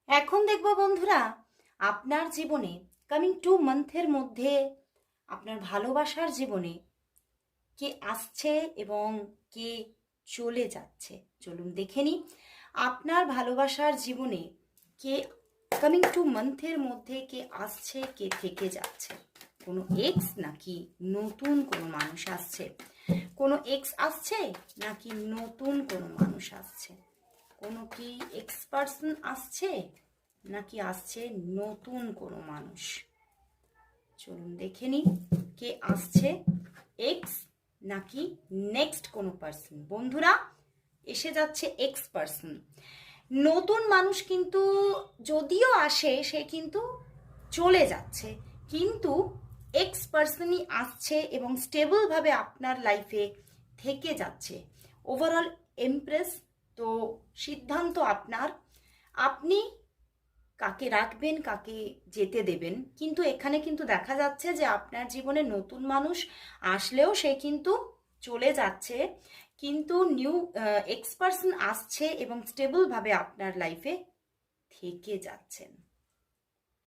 এখন দেখবো বন্ধুরা, আপনার জীবনে কামিং 2 মান্থের মধ্যে আপনার ভালোবাসার জীবনে কে আসছে এবং কে চলে যাচ্ছে। চলুন দেখে নিই আপনার ভালোবাসার জীবনে কে কামিং 2 মান্থের মধ্যে কে আসছে, কে থেকে যাচ্ছে। কোনো এক্স নাকি নতুন কোনো মানুষ আসছে? কোনো এক্স আসছে নাকি নতুন কোনো মানুষ আসছে? কোনো কি এক্স পার্সন আসছে নাকি আসছে নতুন কোনো মানুষ? চলুন দেখে নিই কে আসছে, এক্স নাকি নেক্সট কোনো পার্সন। বন্ধুরা, এসে যাচ্ছে এক্স পার্সন। নতুন মানুষ কিন্তু যদিও আসে, সে কিন্তু চলে যাচ্ছে, কিন্তু এক্স পার্সনই আসছে এবং স্টেবলভাবে আপনার লাইফে থেকে যাচ্ছে। Overall empress. তো সিদ্ধান্ত আপনার, আপনি কাকে রাখবেন, কাকে যেতে দেবেন। কিন্তু এখানে কিন্তু দেখা যাচ্ছে যে আপনার জীবনে নতুন মানুষ আসলেও সে কিন্তু চলে যাচ্ছে, কিন্তু নিউ এক্স পার্সন আসছে এবং স্টেবলভাবে আপনার লাইফে থেকে যাচ্ছেন।